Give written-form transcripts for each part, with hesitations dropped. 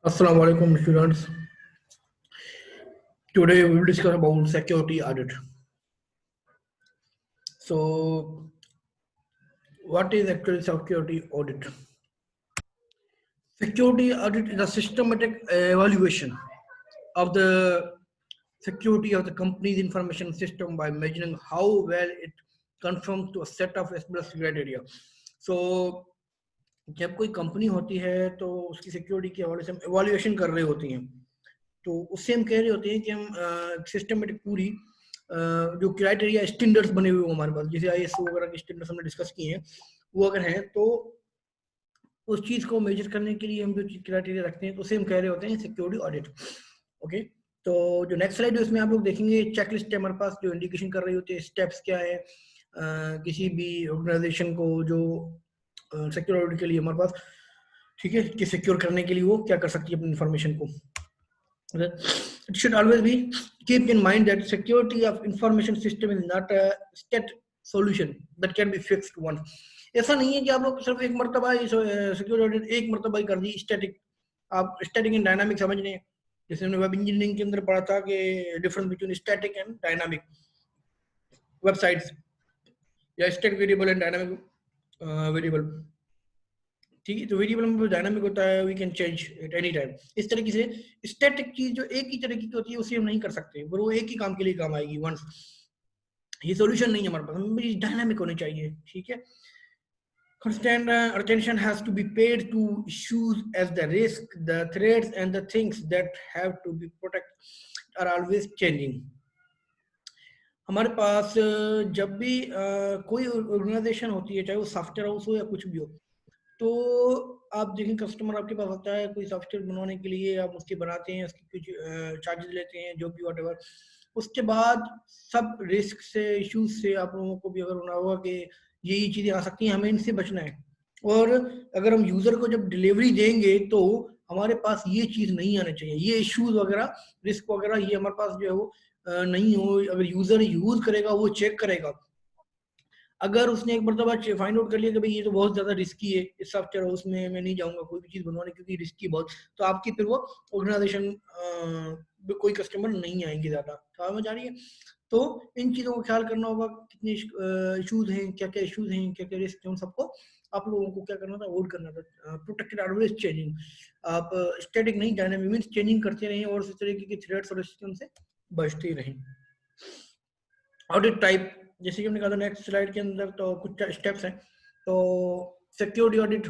Assalamu alaikum students. Today we will discuss about security audit. So, what is actually security audit? Security audit is a systematic evaluation of the security of the company's information system by measuring how well it conforms to a set of established criteria. So, जब कोई company होती है तो उसकी security के हवाले से हम एवोल्यूशन कर रहे होते हैं, तो उससे हम कह रहे होते हैं कि हम सिस्टमेटिक पूरी जो क्राइटेरिया स्टैंडर्ड्स बने हुए हमारे पास, जैसे आईएसओ वगैरह के स्टैंडर्ड्स हमने डिस्कस किए हैं, वो अगर हैं तो उस चीज़ को मेजर करने के लिए हम जो क्राइटेरिया रखते हैं तो उसे हम कह रहे होते हैं सिक्योरिटी ऑडिट। ओके, तो जो नेक्स्ट स्लाइड है उसमें आप लोग देखेंगे चेकलिस्ट है हमारे पास जो इंडिकेशन कर रही होती है स्टेप्स क्या है किसी भी ऑर्गेनाइजेशन को जो सिक्योर ऑडिट के लिए हमारे पास, ठीक है, कि सिक्योर करने के लिए वो क्या कर सकती है अपनी इंफॉर्मेशन को। It should always be keep in mind that security of information system is not a state solution that can be fixed once. ऐसा नहीं है कि आप लोग सिर्फ एक मर्तबा सिक्योरिटी ऑडिट एक मर्तबा ही कर दी स्टैटिक, आप स्टैटिक एंड डायनामिक समझ लें। जैसे हमने वेब इंजीनियरिंग के अंदर पढ़ा था कि difference between static and dynamic websites, या static variable and dynamic variable, ठीक है। तो वेरिएबल में डायनामिक होता है, we can change at any time. इस तरीके से स्टैटिक चीज जो एक ही तरीके की होती है उसे हम नहीं कर सकते, वो एक ही काम के लिए काम आएगी वंस, ये सॉल्यूशन नहीं है हमारे पास, हमें डायनामिक होनी चाहिए, ठीक है। Constant attention has to be paid to issues as the risk, the threats and the things that have to be protected are always changing. हमारे पास जब भी कोई ऑर्गेनाइजेशन होती है, चाहे वो सॉफ्टवेयर हाउस हो या कुछ भी हो, तो आप देखें कस्टमर आपके पास आता है कोई सॉफ्टवेयर बनवाने के लिए, आप उसके बनाते हैं, उसकी कुछ चार्जेस लेते हैं, जो भी व्हाटएवर। उसके बाद सब रिस्क से इश्यूज से आप लोगों को भी अगर होना होगा कि यही चीज़ें आ सकती हैं, हमें इनसे बचना है। और अगर हम यूज़र को जब डिलीवरी देंगे तो हमारे पास ये चीज़ नहीं आना चाहिए, ये इश्यूज वगैरह रिस्क वगैरह ये हमारे पास जो है वो नहीं हो। अगर यूज़र यूज़ करेगा वो चेक करेगा, अगर उसने एक मरतबा फाइंड आउट कर लिया कि भाई ये तो बहुत ज्यादा रिस्की है, इस सॉफ्टवेयर हाउस में मैं नहीं जाऊंगा कोई भी चीज बनवाने क्योंकि रिस्की बहुत, तो आपकी फिर वो ऑर्गेनाइजेशन कोई कस्टमर नहीं आएंगे ज्यादा, समझ आ रही है। तो इन चीजों का ख्याल करना होगा, कितने इश्यूज हैं, क्या क्या इश्यूज हैं, क्या क्या रिस्क हैं, उन सबको आप लोगों को क्या करना था, अवॉइड करना था। प्रोटेक्टेड ऑलवेज चेंजिंग, आप स्टैटिक नहीं डायनामिक मींस चेंजिंग करते रहें और इस तरीके की थ्रेट्स और सिस्टम से बचते रहें। ऑडिट टाइप जैसे कि हमने कहा था नेक्स्ट स्लाइड के अंदर, तो कुछ स्टेप्स हैं। तो सिक्योरिटी ऑडिट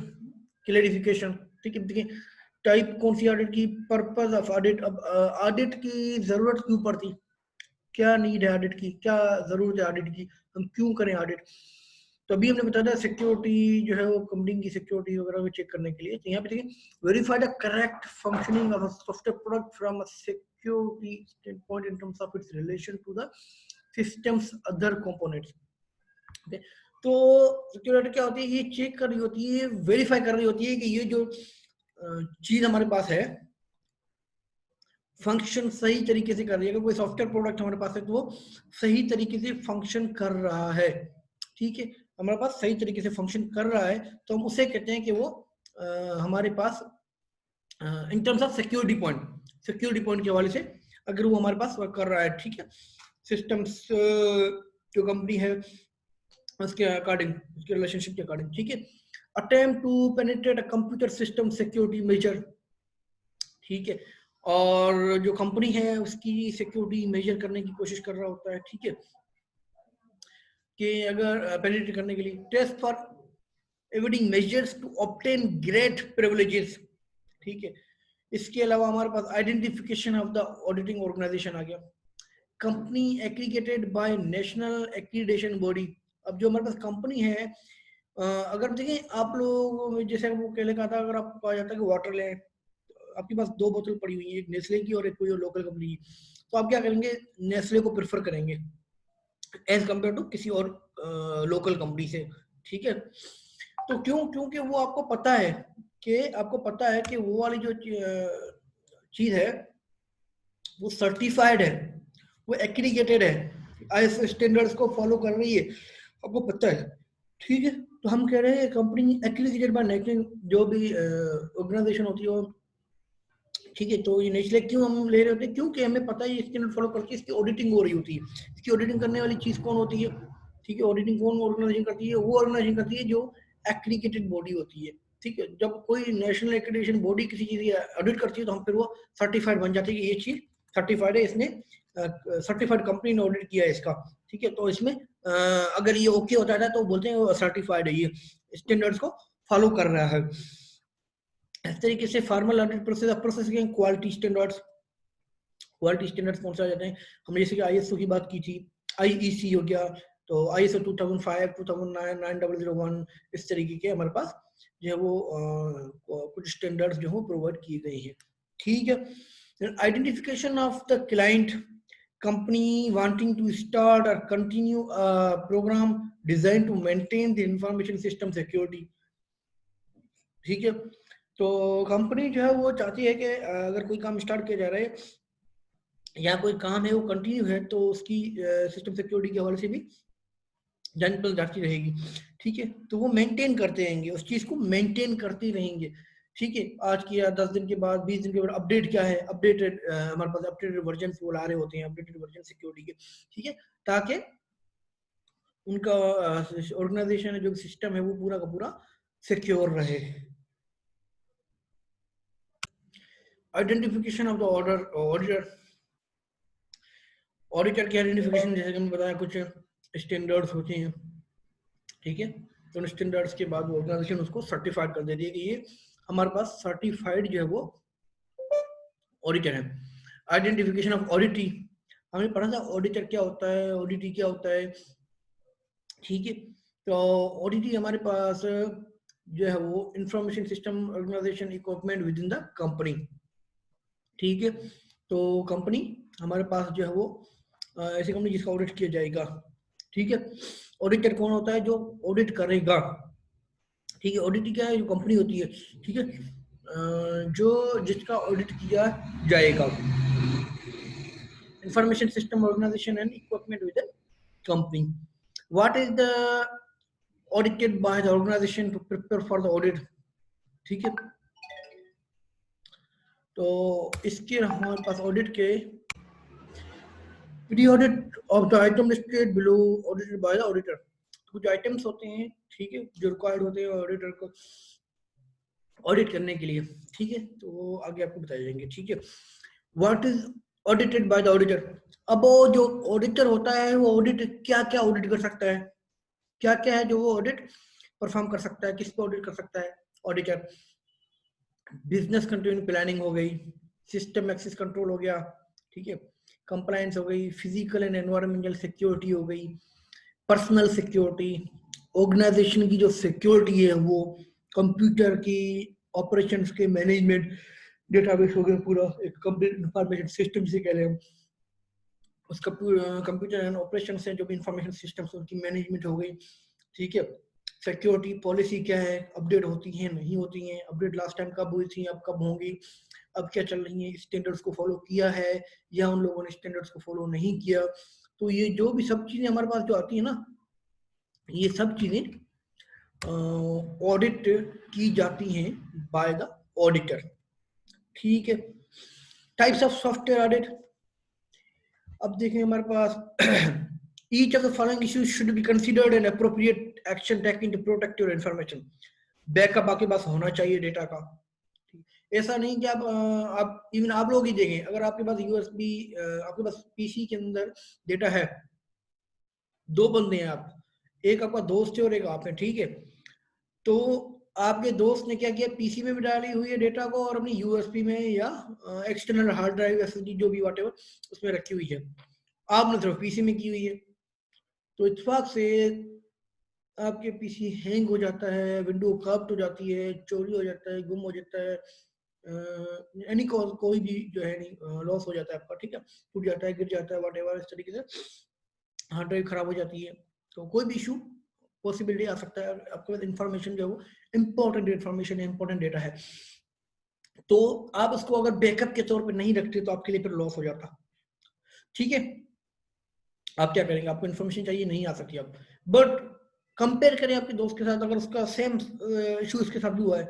क्लेरिफिकेशन, ठीक है। देखिए टाइप कौन सी ऑडिट की, पर्पस ऑफ ऑडिट, अब ऑडिट की जरूरत क्यों पड़ती, क्या नीड है ऑडिट की, क्या जरूरत है ऑडिट की, हम क्यों करें ऑडिट। तो अभी हमने बताया था सिक्योरिटी जो है वो कंपनी की सिक्योरिटी वगैरह को चेक करने के लिए। तो यहाँ पे देखिए verify the correct functioning of a software product from a security standpoint in terms of its relation to the systems other components. Okay, तो सिक्योरिटी क्या होती है, ये चेक कर रही होती है, वेरीफाई कर रही होती है कि ये जो चीज हमारे पास है फंक्शन सही तरीके से कर रही है। अगर कोई सॉफ्टवेयर प्रोडक्ट हमारे पास है तो वो सही तरीके से फंक्शन कर रहा है, ठीक है, हमारे पास सही तरीके से फंक्शन कर रहा है, तो हम उसे कहते हैं कि वो हमारे पास in terms of security point के हवाले से अगर वो हमारे पास वर्क कर रहा है, ठीक है, सिस्टम्स जो कंपनी है उसके अकॉर्डिंग, उसके रिलेशनशिप के अकॉर्डिंग, ठीक है। Attempt to penetrate a computer system security measure, ठीक है, और जो कंपनी है उसकी सिक्योरिटी मेजर करने की कोशिश कर रहा होता है, ठीक है, कि अगर पेनिट्रेट करने के लिए test for evading measures to obtain great privileges, ठीक है। इसके अलावा हमारे पास identification of the auditing organisation आ गया, company aggregated by national accreditation body. अब जो हमारे पास कंपनी है, अगर देखें आप लोग जैसे वो कहने का था, अगर आपको कहा जाता है कि वाटर लें, आपके पास दो बोतल पड़ी हुई है, एक नेस्ले की और एक कोई लोकल कंपनी की, तो आप क्या करेंगे, नेस्ले को प्रेफर करेंगे एज कम्पेयर टू किसी और लोकल कंपनी से, ठीक है। तो क्यों, क्योंकि वो आपको पता है कि वो वाली जो चीज है वो सर्टिफाइड है, वो एक्रीगेटेड है, आईएसओ स्टैंडर्ड्स को फॉलो कर रही है, आपको पता है, ठीक है। तो हम कह रहे हैं कंपनी एक्रीगेटेड बाय नेशनल, जो भी ऑर्गेनाइजेशन होती है ठीक है। तो ये नेचुरली क्यों हम ले रहे होते हैं, क्योंकि हमें पता है ये स्टैंडर्ड फॉलो करके इसकी ऑडिटिंग हो रही होती है। इसकी ऑडिटिंग करने वाली चीज कौन होती है, ठीक है, ऑडिटिंग कौन ऑर्गेनाइजेशन करती है, वो ऑर्गेनाइजेशन करती है जो एक्रीडिटेड बॉडी होती है, ठीक है। जब कोई नेशनल एक्रीडिटेशन बॉडी किसी चीज की ऑडिट करती है तो हम फिर वो सर्टिफाइड बन जाती है कि ये चीज सर्टिफाइड है, इसने सर्टिफाइड कंपनी ने ऑडिट किया है इसका, ठीक है। तो इसमें अगर ये ओके होता है तो बोलते हैं सर्टिफाइड है, ये स्टैंडर्ड्स को फॉलो कर रहा है। इस तरीके से फॉर्मल ऑडिट प्रोसेस के क्वालिटी स्टैंडर्ड्स, क्वालिटी स्टैंडर्ड्स कौन से आ जाते हैं, हमने जैसे कि आईएसओ की बात की थी, आईईसी हो गया, तो आईएसओ 2005, 2009, 9001, इस तरीके के हमारे पास जो है वो कुछ स्टैंडर्ड्स जो है प्रोवाइड किए गए हैं, ठीक है। Identification of the client, company wanting to start or continue a program designed to maintain the information system security, ठीक है। तो कंपनी जो है वो चाहती है कि अगर कोई काम स्टार्ट किया जा रहा है या कोई काम है वो कंटिन्यू है तो उसकी सिस्टम सिक्योरिटी के हवाले से भी जांच पड़ताल जाती रहेगी, ठीक है। तो वो मेंटेन करते रहेंगे, उस चीज को मेंटेन करते रहेंगे, ठीक है। आज किया 10 दिन के बाद 20 दिन के बाद अपडेट क्या है, अपडेटेड हमारे पास अपडेटेड वर्जन वो ला रहे होते हैं, अपडेटेड वर्जन सिक्योरिटी के, ठीक है, ताकि उनका ऑर्गेनाइजेशन जो सिस्टम है वो पूरा का पूरा सिक्योर रहे। Identification of the auditor, auditor की आइडेंटिफिकेशन जैसे कि हमने बताया कुछ स्टैंडर्ड्स होते हैं, ठीक है। तो उन स्टैंडर्ड्स के बाद वो ऑर्गेनाइजेशन उसको सर्टिफाइड कर देती है कि ये हमारे पास सर्टिफाइड जो है वो ऑडिटर है। आइडेंटिफिकेशन ऑफ ऑडिटी, हमने पढ़ा था ऑडिटर क्या होता है, ऑडिटी क्या होता है, ठीक है। तो ऑडिटी हमारे पास जो है वो information system organisation equipment with in the company, ठीक है। तो कंपनी हमारे पास जो है वो ऐसी कंपनी जिसका ऑडिट किया जाएगा, ठीक है। ऑडिटर कौन होता है, जो ऑडिट करेगा, ठीक है। ऑडिट क्या है, जो कंपनी होती है, ठीक है, जो जिसका ऑडिट किया जाएगा। Information system organisation and equipment with the company, what is the audited by the organisation to prepare for the audit, ठीक है। तो इसके हमारे पास ऑडिट के pre-audit of the item listed below audited by the auditor, कुछ items होते हैं, ठीक है, जो रिक्वायर्ड होते हैं ऑडिटर को ऑडिट करने के लिए, ठीक है। तो वो आगे आपको बताए जाएंगे, ठीक है। What is audited by the auditor, अब वो जो ऑडिटर होता है वो ऑडिट क्या क्या ऑडिट कर सकता है, क्या क्या है जो वो ऑडिट परफॉर्म कर सकता है, किस पे ऑडिट कर सकता है ऑडिटर। बिजनेस कंटिन्यू प्लानिंग हो गई, सिस्टम एक्सेस कंट्रोल हो गया, ठीक है, कंप्लायंस हो गई, फिजिकल एंड एनवायरमेंटल सिक्योरिटी हो गई, पर्सनल सिक्योरिटी, ऑर्गेनाइजेशन की जो सिक्योरिटी है वो, कंप्यूटर की ऑपरेशंस के मैनेजमेंट, डेटाबेस हो गया पूरा एक कंप्लीट इंफॉर्मेशन सिस्टम से कह रहे हैं हम, उसका कंप्यूटर एंड ऑपरेशन से जो भी इंफॉर्मेशन सिस्टम्स उनकी मैनेजमेंट हो गई, ठीक है। सिक्योरिटी पॉलिसी क्या है, अपडेट होती है नहीं होती हैं, अपडेट लास्ट टाइम कब हुई थी, अब कब होंगी, अब क्या चल रही है, स्टैंडर्ड्स को फॉलो किया है या उन लोगों ने स्टैंडर्ड्स को फॉलो नहीं किया। तो ये जो भी सब चीजें हमारे पास जो आती है ना, ये सब चीजें ऑडिट की जाती हैं बाय द ऑडिटर, ठीक है। टाइप्स ऑफ सॉफ्टवेयर ऑडिट, अब देखें हमारे पास each of the following issues should be considered an appropriate action taken to protect your information, backup आपके पास होना चाहिए डेटा का, ऐसा नहीं कि आप इवन आप लोग ही देखें, अगर आपके पास यूएसबी आपके पास पीसी के अंदर डेटा है, दो बंदे हैं आप, एक आपका दोस्त है और एक आप है, ठीक है। तो आपके दोस्त ने क्या किया, पीसी में भी डाली हुई है डेटा को और अपनी यूएसबी में या एक्सटर्नल हार्ड ड्राइव एसएसडी जो भी व्हाटएवर उसमें रखी हुई है, आपने सिर्फ पीसी में की हुई है। तो इत्तेफाक से आपके पीसी हैंग हो जाता है, विंडो करप्ट हो जाती है, चोरी हो जाता है, गुम हो जाता है, एनी कोई भी जो है नहीं लॉस हो जाता है आपका, ठीक है, टूट जाता है, गिर जाता है, व्हाटएवर, इस तरीके से हार्ड ड्राइव खराब हो जाती है, तो कोई भी इशू पॉसिबिलिटी आ सकता है। आपके पास इंफॉर्मेशन जो है वो इंपॉर्टेंट इंफॉर्मेशन है, इंपॉर्टेंट डेटा है, तो आप उसको अगर बैकअप के तौर पे नहीं रखते तो आपके लिए फिर लॉस हो जाता, ठीक है। आप क्या करेंगे, आपको इन्फॉर्मेशन चाहिए, नहीं आ सकती आप, बट कंपेयर करें आपके दोस्त के साथ, अगर उसका सेम इशू इसके साथ भी हुआ है,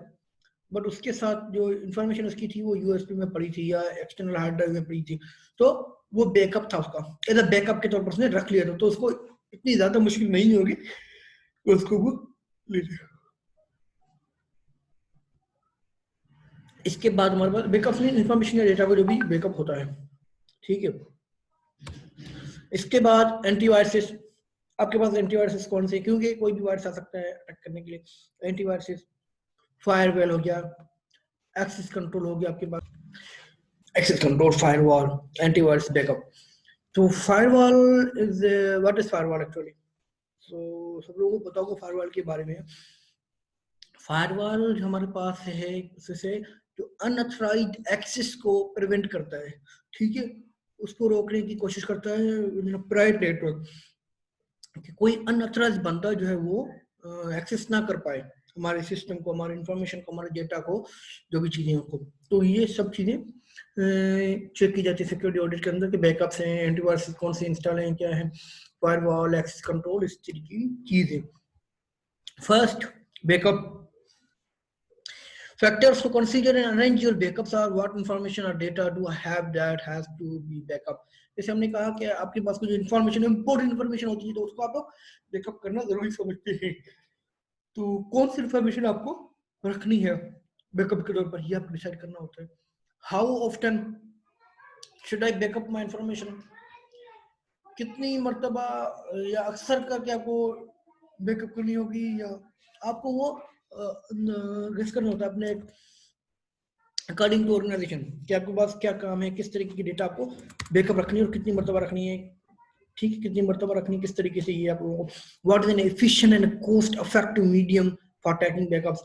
बट उसके साथ जो इंफॉर्मेशन उसकी थी वो यूएसबी में पड़ी थी या एक्सटर्नल हार्ड ड्राइव में पड़ी थी, तो वो बैकअप था उसका, एज अ बैकअप के तौर पर उसने रख लिया था, तो उसको इतनी ज्यादा मुश्किल नहीं होगी उसको वो ले ले। इसके बाद हमारे पास बैकअप इंफॉर्मेशन या डेटा को जो भी बैकअप होता है, ठीक है। इसके बाद एंटीवायरस, आपके पास एंटीवायरस कौन से, क्योंकि कोई भी वायरस आ सकता है अटैक करने के लिए, एंटीवायरस, फायरवॉल हो गया, एक्सेस कंट्रोल हो गया आपके पास, access control, firewall, antivirus, backup. तो firewall is, what is firewall actually, तो सब लोगों को पता होगा फायरवॉल के बारे में। फायरवॉल हमारे पास है उससे जो अनऑथराइज्ड एक्सेस को प्रिवेंट करता है, ठीक है, उसको रोकने की कोशिश करता है प्राइवेट नेटवर्क, कि कोई अनऑथराइज्ड बंदा जो है वो एक्सेस ना कर पाए हमारे सिस्टम को, हमारे इंफॉर्मेशन को, हमारे डेटा को, जो भी चीजें को। तो ये सब चीजें चेक की जाती है सिक्योरिटी ऑडिट के अंदर, कि बैकअप्स हैं, एंटीवायरस कौन से इंस्टॉल हैं, क्या है, फायरवॉल, एक्सेस कंट्रोल, इस तरह की चीजें। First, backup factors to consider and arrange your backups are what information or data do I have that has to be backup। जैसे हमने कहा कि आपके पास कुछ इन्फॉर्मेशन, इंपॉर्टेंट इन्फॉर्मेशन होती है, तो उसको आप बैकअप करना जरूरी समझते हैं। तो कौन सी इन्फॉर्मेशन आपको रखनी है बैकअप के तौर पर, ये आपको डिसाइड करना होता है। How often should I backup my information, कितनी मर्तबा या अक्सर करके आपको बैकअप करनी होगी, या आपको वो गेस करना होता है अपने अकॉर्डिंग टू ऑर्गेनाइजेशन, कि आपके पास क्या काम है, किस तरीके की डेटा आपको बैकअप रखनी है और कितनी मर्तबा रखनी है, ठीक है, कितनी मर्तबा रखनी है, किस तरीके से, ये आप लोगों को what is an efficient and cost effective medium for taking backups.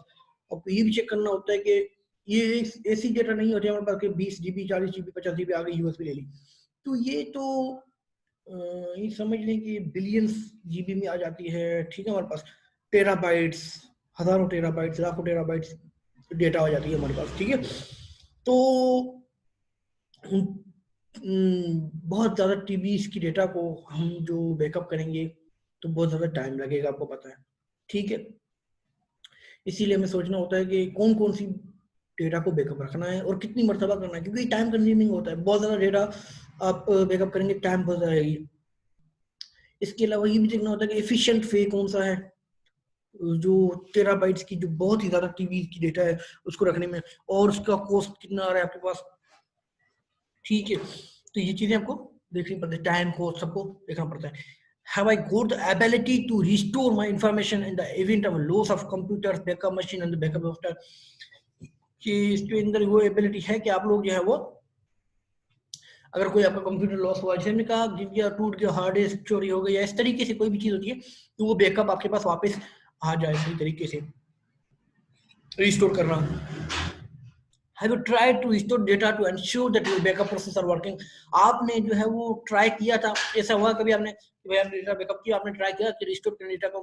आपको ये भी चेक करना होता है कि ये ऐसी डेटा नहीं होती हमारे पास कि 20 GB 40 GB 50 GB आ गई यूएसबी ले ली, तो ये तो ये समझ लें कि बिलियंस जीबी में आ जाती है, ठीक है, हमारे पास टेराबाइट्स, हजारों टेराबाइट्स, लाखों टेराबाइट्स डेटा आ जाती है हमारे पास, ठीक है। तो बहुत ज़्यादा टीबी की डेटा को हम जो बैकअप करेंगे तो बहुत ज़्यादा टाइम लगेगा, आपको पता है, ठीक है। इसीलिए हमें सोचना होता है कि कौन कौन सी डेटा को बैकअप रखना है और कितनी मरतबा करना है, क्योंकि टाइम कंज्यूमिंग होता है, बहुत ज़्यादा डेटा आप बैकअप करेंगे, टाइम बहुत जाएगी। इसके अलावा ये भी देखना होता है कि एफिशिएंट वे कौन सा है, जो टेराबाइट्स की जो बहुत ही ज्यादा टीबी की डेटा है उसको रखने में, और उसका कॉस्ट कितना आ रहा है आपके पास, ठीक है। तो ये चीजें आपको देखनी पड़ती है, टाइम कॉस्ट सबको देखना पड़ता है। Have I got the ability to restore my information in the event of loss of computers, backup machine and the backup software, कि इसके अंदर वो एबिलिटी है कि आप लोग जो है वो, अगर कोई आपका कंप्यूटर लॉस हुआ, जैसे हमने कहा गिर गया, टूट गया, हार्ड डिस्क चोरी हो गई, या इस तरीके से कोई भी चीज होती है, तो वो बैकअप आपके पास वापस आ जाए सही तरीके से रिस्टोर करना। Have you tried to restore data to ensure that your backup process are working? आपने जो है वो ट्राई किया था, ऐसा हुआ कभी आपने डेटा बैकअप किया, आपने ट्राई किया कि रिस्टोर करने डेटा को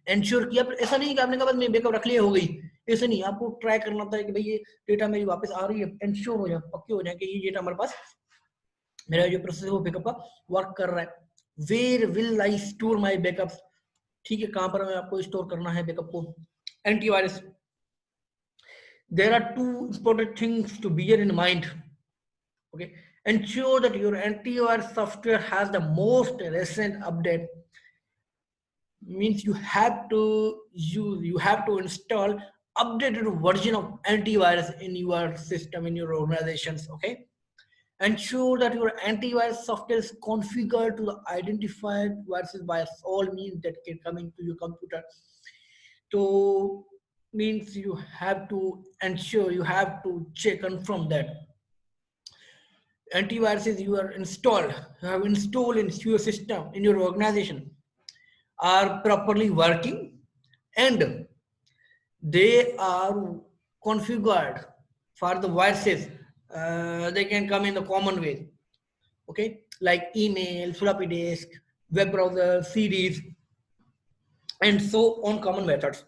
एंश्योर किया, पर ऐसा नहीं कि आपने कहा मैं बैकअप रख लिया हो गई, ऐसे नहीं, आपको ट्राई करना था कि भाई ये डेटा मेरी वापस आ रही है, एंश्योर हो जाए, पक्के हो जाए कि ये डेटा हमारे पास, मेरा जो प्रोसेस है वो बैकअप का वर्क कर रहा है। Where will I store my backup, ठीक है, कहां पर मैं आपको स्टोर करना है बैकअप को। Antivirus, there are two important things to bear in mind, okay, ensure that your antivirus software has the most recent update, means you have to install updated version of antivirus in your system, in your organizations, okay. Ensure that your antivirus software is configured to the identified viruses by all means that can come into your computer. So means you have to ensure, you have to check and confirm that antiviruses you have installed in your system, in your organization, are properly working and they are configured for the viruses. They can come in the common way, okay, like email, floppy disk, web browser, CDs, and so on, common methods.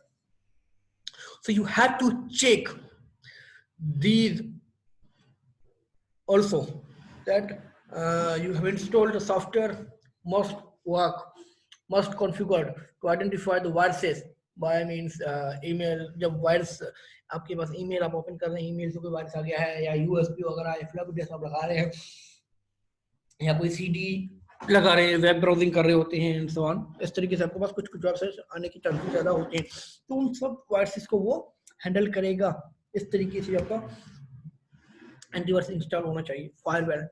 So you have to check these also, that you have installed the software must work, must configured to identify the viruses, bye means email, जब virus आपके पास email आप open कर रहे हैं, email से कोई virus आ गया है, या यूएसबी वगैरह या फ्लैश डिस्क आप लगा रहे हैं, या कोई सीडी लगा रहे हैं, वेब ब्राउजिंग कर रहे होते हैं एंड सो ऑन, इस तरीके से आपके पास कुछ कुछ वेबसाइट्स आने के चांसेस ज़्यादा होते हैं, तो उन सब वायरसेस को वो हैंडल करेगा। इस तरीके से आपका एंटीवायरस इंस्टॉल होना चाहिए। फायरवॉल,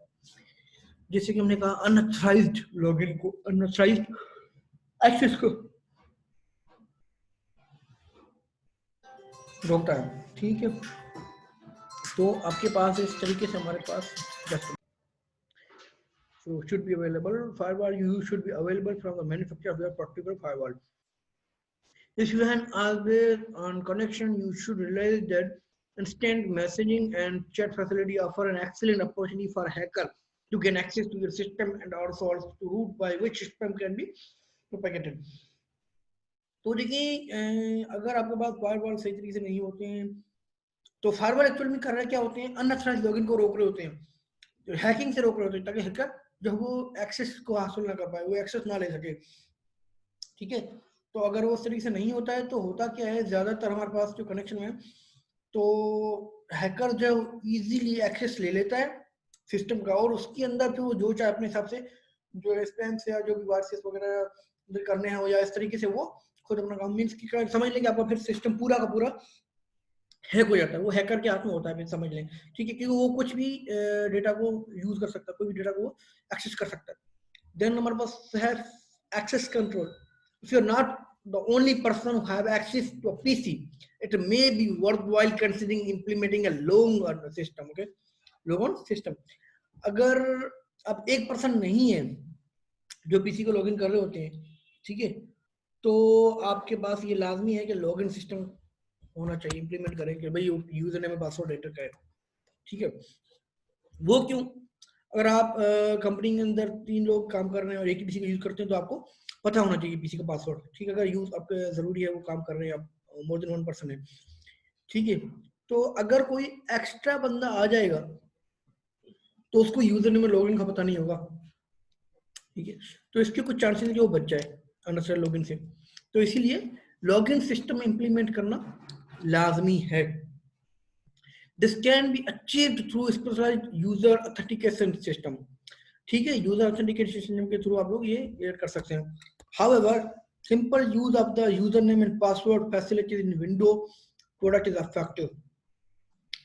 जैसे कि हमने कहा, अनऑथराइज्ड लॉगिन को, अनऑथराइज्ड एक्सेस को रोकता है। ठीक है, तो आपके पास इस तरीके से हमारे पास just so should be available firewall, you should be available from the manufacturer of your particular firewall. If you have always on connection, you should realize that instant messaging and chat facility offer an excellent opportunity for a hacker to gain access to your system and also to route by which spam can be propagated. तो देखिए, अगर आपके पास firewall सही तरीके से नहीं होते हैं, तो फायरवॉल एक्चुअल में कर रहे क्या होते हैं, अनऑथराइज्ड लॉगिन को रोक रहे होते हैं, तो हैकिंग से रोक रहे होते हैं, ताकि हैकर जो वो एक्सेस को हासिल ना कर पाए, वो एक्सेस ना ले सके। ठीक है, तो अगर वो उस तरीके से नहीं होता है तो होता क्या है, ज्यादातर हमारे पास जो कनेक्शन है, तो हैकर जो इजीली एक्सेस ले लेता है सिस्टम का, और उसके अंदर फिर वो जो चाहे अपने हिसाब से जो स्पैम से या जो भी वायरसेस वगैरह करने हैं, या इस तरीके से वो खुद अपना काम, मीन्स की समझ लें कि आपका फिर सिस्टम पूरा का पूरा हैक हो जाता है, वो हैकर के हाथ में होता है, फिर समझ लें। ठीक है, क्योंकि वो कुछ भी डेटा को यूज कर सकता है, कोई भी डेटा को एक्सेस कर सकता है। देन हमारे पास है access control. If you're not the only person who have access to a PC, it may be worthwhile considering implementing a long system. Okay, long system. अगर आप एक पर्सन नहीं है जो पीसी को लॉगिन कर रहे होते हैं, ठीक है, तो आपके पास ये लाजमी है कि लॉगिन सिस्टम होना चाहिए, इंप्लीमेंट करें कि भाई यूजर नेम पासवर्ड एंटर करें। ठीक है, वो क्यों, अगर आप कंपनी के अंदर 3 लोग काम कर रहे हैं और एक ही पीसी का यूज करते हैं, तो आपको पता होना चाहिए पीसी का पासवर्ड। ठीक है, अगर यूज आपके जरूरी है, वो काम कर रहे हैं, आप मोर देन 1 पर्सन है, ठीक है, तो अगर कोई एक्स्ट्रा बंदा आ जाएगा तो उसको यूजर नेम में लॉगिन का पता नहीं होगा। ठीक है, तो इसके कुछ चांसेस है कि वो बच जाए अननेसेसरी लॉगिन से, तो इसीलिए लॉगिन सिस्टम इंप्लीमेंट करना लाजमी है। This can be achieved through specialized user authentication system. ठीक है, यूजर ऑथेंटिकेशन सिस्टम के थ्रू आप लोग ये क्रिएट कर सकते हैं। However, simple use of the username and password facilities in Windows product is effective.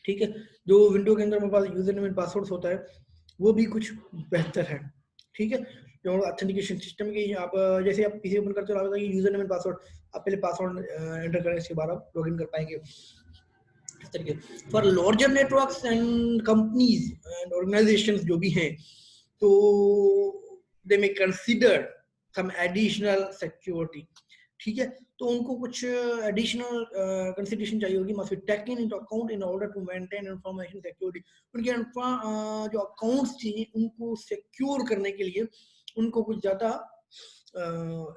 ठीक है, जो विंडो के अंदर हमारे पास यूजर नेम एंड पासवर्ड होता है, वो भी कुछ बेहतर है। ठीक है, जो ऑथेंटिकेशन सिस्टम की, आप जैसे आप पीसी ओपन करते हो, यूजर नेम एंड पासवर्ड, आप पहले पासवर्ड एंटर करें, इसके बाद आप लॉगिन कर पाएंगे। For larger networks and companies and organisations जो भी हैं, तो they may consider some additional security. ठीक है, तो उनको कुछ एडिशनल कंसीडरेशन चाहिए होगी, must be taken into account in order to maintain information security. उनके जो अकाउंट्स चाहिए उनको सिक्योर करने के लिए उनको कुछ ज्यादा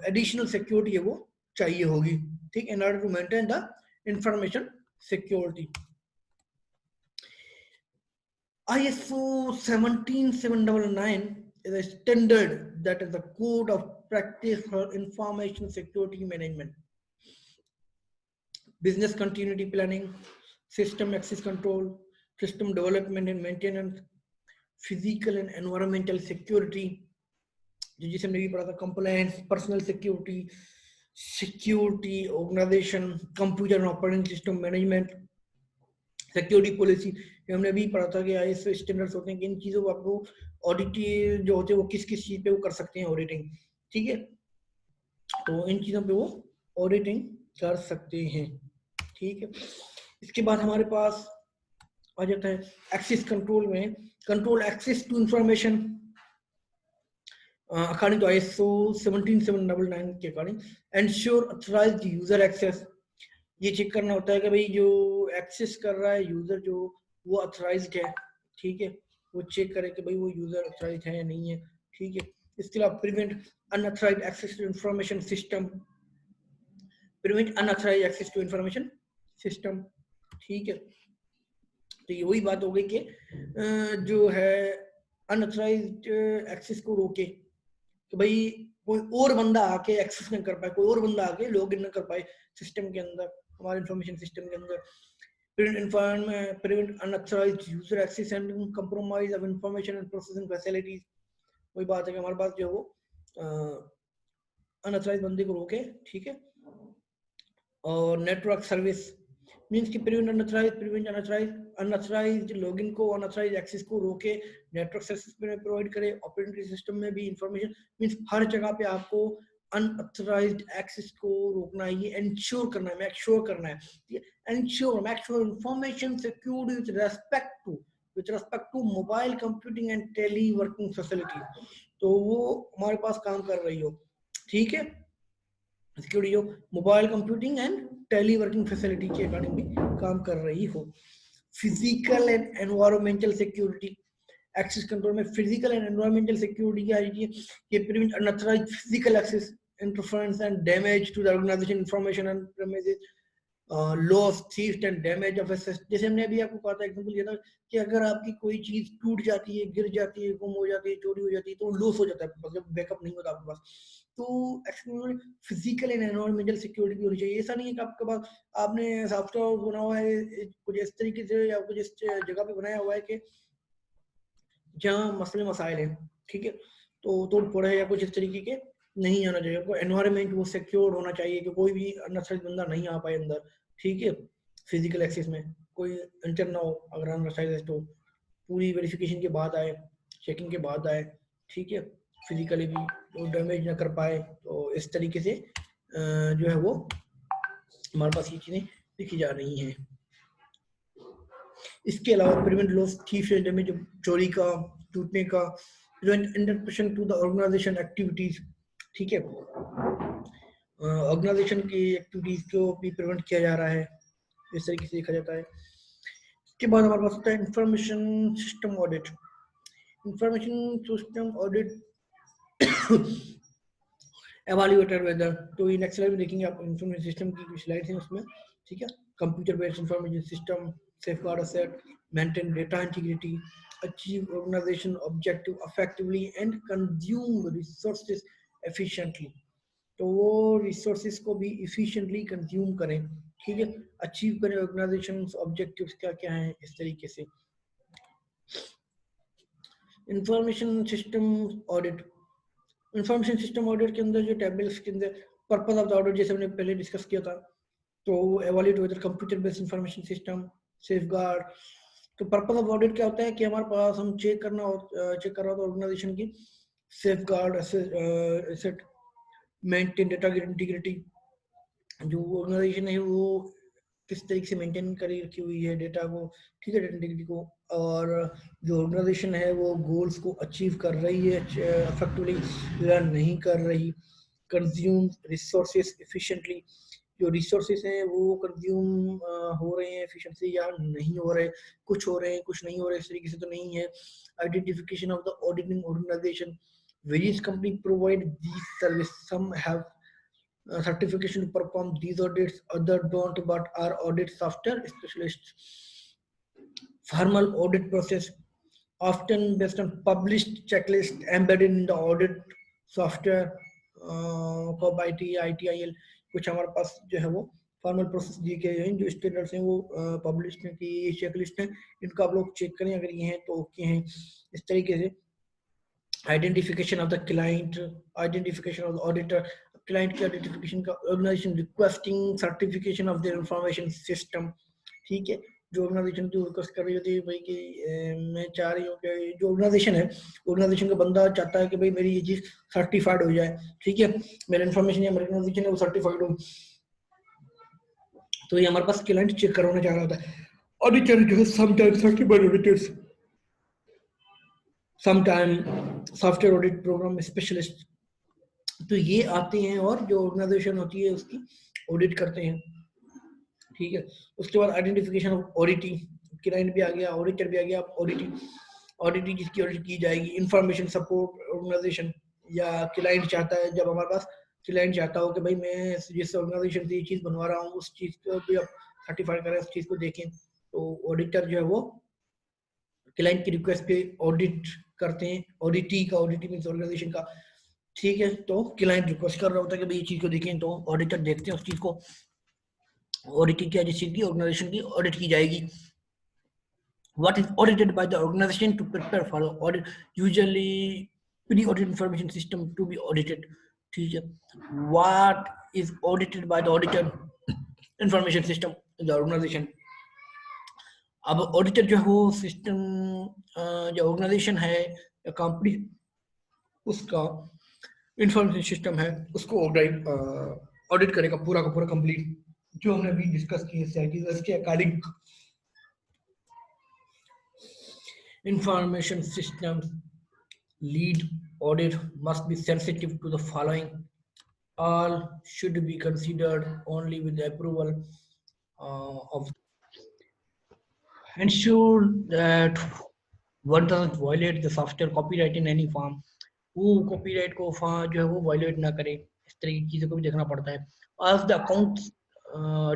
एडिशनल सिक्योरिटी है वो चाहिए होगी। ठीक, in order to maintain the information security. ISO 17799 is a standard that is the code of practice for information security management, business continuity planning, system access control, system development and maintenance, physical and environmental security, जिसे हमने भी पढ़ा था, compliance, personal security, security organization, computer and operating system management, security policy, हमने अभी पढ़ा था कि आईएसओ स्टैंडर्ड्स होते हैं कि इन चीजों को आपको ऑडिट जो होते हैं वो किस किस चीज पे वो कर सकते हैं ऑडिटिंग। ठीक है, तो इन चीजों पे वो ऑडिटिंग कर सकते हैं। ठीक है, इसके बाद हमारे पास आ जाता है एक्सेस कंट्रोल में, control access to information according to ISO 17799 के according, ensure authorised user access. ये चेक करना होता है कि भाई जो एक्सेस कर रहा है यूजर जो वो ऑथराइज्ड है। ठीक है, वो चेक करे कि भाई वो यूजर ऑथराइज्ड है या नहीं है। ठीक है, इसके अलावा prevent unauthorised access to information system, prevent unauthorised access to information system. ठीक है, तो ये वही बात हो गई कि जो है अनऑथराइज्ड एक्सेस को रोके, तो भाई कोई और बंदा आके एक्सेस न कर पाए, कोई और बंदा आके लॉग इन न कर पाए सिस्टम के अंदर, हमारे इंफॉर्मेशन सिस्टम के अंदर। prevent unauthorized user access and compromise of information and processing facilities। वही बात है कि हमारे पास जो है वो अनऑथराइज बंदे को रोके, ठीक है। और नेटवर्क सर्विस मींस कि प्रिवेंट अनऑथराइज्ड लॉगिन को, अनऑथराइज्ड एक्सेस को रोके, नेटवर्क सर्विस में प्रोवाइड करे, ऑपरेटिंग सिस्टम में भी इंफॉर्मेशन मींस हर जगह पे आपको अनऑथराइज्ड एक्सेस को रोकना है, ये एंश्योर करना है, मेक श्योर करना है, make sure information secured with respect to mobile computing and teleworking facility. तो वो हमारे पास काम कर रही हो, ठीक है, सिक्योरिटी हो, mobile computing and teleworking facility के अकॉर्डिंग भी काम कर रही हो। Physical and environmental security, access control में फिजिकल एंड एनवायरमेंटल सिक्योरिटी क्या है कि prevent unauthorised physical access, interference and damage to the organisation information and premises, loss, theft and damage of assets. जैसे हमने अभी आपको कहा था, एग्जांपल दिया था कि अगर आपकी कोई चीज टूट जाती है, गिर जाती है, गुम हो जाती है, चोरी हो जाती है, तो लॉस हो जाता है, मतलब बैकअप नहीं होता आपके पास। तो फिजिकल एंड एनवायरमेंटल सिक्योरिटी भी होनी चाहिए। ऐसा नहीं है कि आपके पास आपने सॉफ्टवेयर बना हुआ है कुछ इस तरीके से या कुछ इस जगह पे बनाया हुआ है कि जहाँ मसले मसाइल हैं, ठीक है, तो तोड़ फोड़ है या कुछ इस तरीके के नहीं आना चाहिए। आपको एनवायरमेंट वो सिक्योर होना चाहिए कि कोई भी अनऑथराइज्ड बंदा नहीं आ पाए अंदर, ठीक है। फिजिकल एक्सेस में कोई इंटर ना हो, अगर अनऑथराइज्ड तो पूरी वेरिफिकेशन के बाद आए, चेकिंग के बाद आए, ठीक है, फिजिकली भी वो डैमेज ना कर पाए। तो इस तरीके से जो है वो हमारे पास ये चीज़ें लिखी जा रही हैं। इसके अलावा prevent loss, theft and damage, चोरी का, टूटने का, prevent interruption to the organisation activities, ठीक है, ऑर्गेनाइजेशन की एक्टिविटीज को भी प्रिवेंट किया जा रहा है, इस तरीके से देखा जाता है। इसके बाद हमारे पास होता है information system audit. Information system audit evaluator whether, तो ये नेक्स्ट स्लाइड में देखेंगे आप इंफॉर्मेशन सिस्टम की कुछ स्लाइड्स हैं उसमें, ठीक है। Computer based information system, safeguard asset, maintain data integrity, achieve organisation objective effectively and consume resources efficiently. तो वो रिसोर्सेज को भी इफिशिएंटली कंज्यूम करें, ठीक है, अचीव करें ऑर्गेनाइजेशन ऑब्जेक्टिव्स क्या क्या हैं, इस तरीके से। Information system audit, information system audit के अंदर जो टेबल्स के अंदर पर्पस ऑफ द ऑडिट जैसे हमने पहले डिस्कस किया था, तो evaluate whether computer based information system, safeguard. तो पर्पस ऑफ ऑडिट क्या होता है कि हमारे पास हम चेक कर रहा होता है ऑर्गेनाइजेशन की safeguard asset, maintain data integrity, जो ऑर्गेनाइजेशन है वो किस तरीके से मेंटेन करी रखी हुई है डेटा को, ठीक है, डेटा इंटीग्रिटी को, और जो ऑर्गेनाइजेशन है वो गोल्स को अचीव कर रही है इफेक्टिवली या नहीं कर रही, कंज्यूम रिसोर्सेज एफिशिएंटली, जो रिसोर्सेज हैं वो कंज्यूम हो रहे हैं एफिशिएंटली या नहीं हो रहे, कुछ हो रहे हैं कुछ नहीं हो रहे, इस तरीके से तो नहीं है। Identification of the auditing organisation, various company provide these service, some have certification to perform these audits, other don't but are audit software specialists. Formal audit process often based on published checklist embedded in the audit software, cop IT, ITIL, कुछ हमारे पास जो है वो formal process दिए गए हैं, जो standards हैं वो पब्लिश हैं कि ये चेकलिस्ट है, इनको आप लोग चेक करें, अगर ये हैं तो ओके हैं, इस तरीके से। Identification of the client, identification of the auditor, client की आइडेंटिफिकेशन का, organisation requesting certification of their information system, ठीक है, जो ऑर्गेनाइजेशन जो रिक्वेस्ट कर रही होती है भाई कि मैं चाह रही हूँ कि जो ऑर्गेनाइजेशन है, ऑर्गेनाइजेशन का बंदा चाहता है कि भाई मेरी ये चीज सर्टिफाइड हो जाए, ठीक है, मेरा इन्फॉर्मेशन या मेरी ऑर्गेनाइजेशन है वो सर्टिफाइड हो, तो ये हमारे पास क्लाइंट चेक करवाना चाह रहा होता है। ऑडिटर जो है sometimes certified auditors, sometime software audit program specialist, तो ये आते हैं और जो ऑर्गेनाइजेशन होती है उसकी ऑडिट करते हैं, ठीक है। उसके बाद आइडेंटिफिकेशन ऑफ ऑडिटिंग, क्लाइंट भी आ गया, ऑडिटर भी आ गया, ऑडिटिंग जिसकी ऑडिट की जाएगी। इंफॉर्मेशन सपोर्ट ऑर्गेनाइजेशन, या क्लाइंट चाहता है, जब हमारे पास क्लाइंट चाहता हो कि भाई मैं जिस ऑर्गेनाइजेशन से ये चीज बनवा रहा हूँ उस चीज को भी आप सर्टिफाई करें, उस चीज को देखें, तो ऑडिटर जो है वो क्लाइंट की रिक्वेस्ट पे ऑडिट करते हैं। ऑडिटी मींस ऑर्गेनाइजेशन का ठीक है, तो क्लाइंट रिक्वेस्ट कर रहा होता है कि भाई ये चीज को देखें, तो ऑडिटर देखते हैं उस चीज को, ऑडिट की क्या, जिस चीज की ऑर्गेनाइजेशन की ऑडिट की जाएगी. What is audited by the organization to prepare for the audit, usually pre-audit information system to be audited. ठीक है, what is audited by the auditor information system in the organization. अब auditor जो है वो system, जो organisation है या company, उसका इंफॉर्मेशन सिस्टम है, उसको ऑडिट करेगा पूरा का पूरा कंप्लीट, जो हमने अभी डिस्कस किए इसके according. Information systems lead audit must be sensitive to the following. All should be considered only with the approval of. Ensure that one doesn't violate the software copyright in any form. वो copyright को जो है वो violet ना करे, इस तरह की चीज़ों को भी देखना पड़ता है. Ask the accounts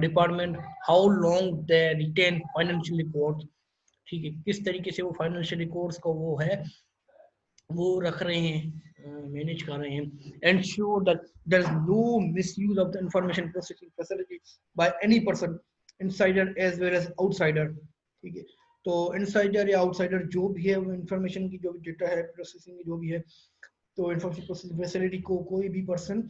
department how long they retain financial reports. ठीक है, किस तरीके से वो फाइनेंशियल रिकॉर्ड्स को वो है वो रख रहे हैं, मैनेज कर रहे हैं. Ensure that there is no misuse of the information processing facility by any person, insider as well as outsider. ठीक है, तो इनसाइडर या आउटसाइडर जो भी है वो इंफॉर्मेशन की जो भी डेटा है प्रोसेसिंग की जो भी है, तो इंफॉर्मेशन प्रोसेसिंग फैसिलिटी को कोई भी पर्सन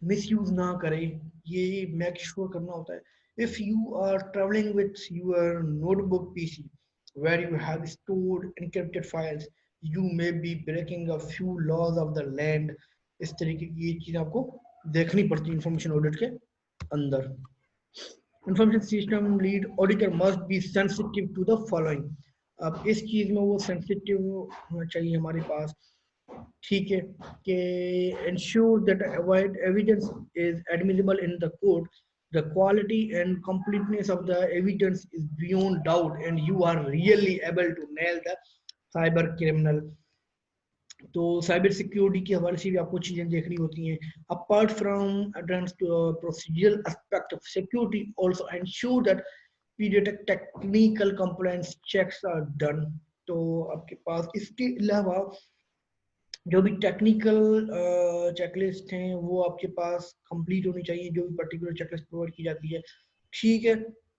मिसयूज ना करे, ये मेक श्योर करना होता है. If you are traveling with your notebook PC where you have stored encrypted files, you may be breaking a few laws of the land. इस तरीके की ये चीज आपको देखनी पड़ती है इंफॉर्मेशन ऑडिट के अंदर. Information system lead auditor must be sensitive to the following. अब इस चीज में वो सेंसिटिव होना चाहिए हमारे पास. ठीक है, कि ensure that avoid evidence is admissible in the court, the quality and completeness of the evidence is beyond doubt and you are really able to nail the cyber criminal. तो साइबर सिक्योरिटी के हवाले से भी आपको चीजें देखनी होती हैं. Apart from address to procedural aspect of security also ensure that periodic technical compliance checks are done. तो आपके पास इसके अलावा जो भी टेक्निकल चेकलिस्ट हैं वो आपके पास कंप्लीट होनी चाहिए, जो भी पर्टिकुलर चेकलिस्ट प्रोवाइड की जाती है. ठीक है,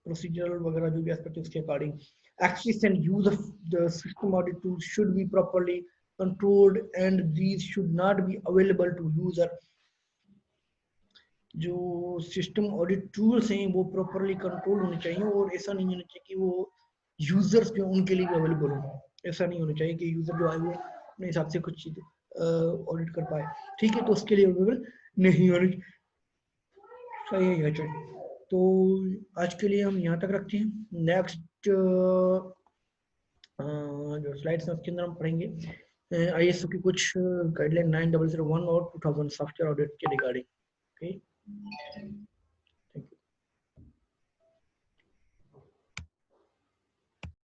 प्रोसीजरल वगैरह जो भी एस्पेक्ट है उसके according. Access and use of the system audit tools should be properly controlled and these should not be available to user. जो सिस्टम ऑडिट टूल्स हैं वो प्रॉपर्ली कंट्रोल होने चाहिए और ऐसा नहीं होना चाहिए कि वो यूजर्स जो उनके लिए भी अवेलेबल हो. ऐसा नहीं होना चाहिए कि यूजर जो है वो अपने हिसाब से कुछ चीज ऑडिट कर पाए. ठीक है, तो उसके लिए अवेलेबल नहीं होनी चाहिए. अच्छा, तो आज के लिए हम यहाँ तक रखते हैं. नेक्स्ट जो स्लाइड्स हैं उसके अंदर हम पढ़ेंगे ISO की कुछ गाइडलाइन 9001 और 2000 सॉफ्टवेयर ऑडिट के रिगार्डिंग. ओके.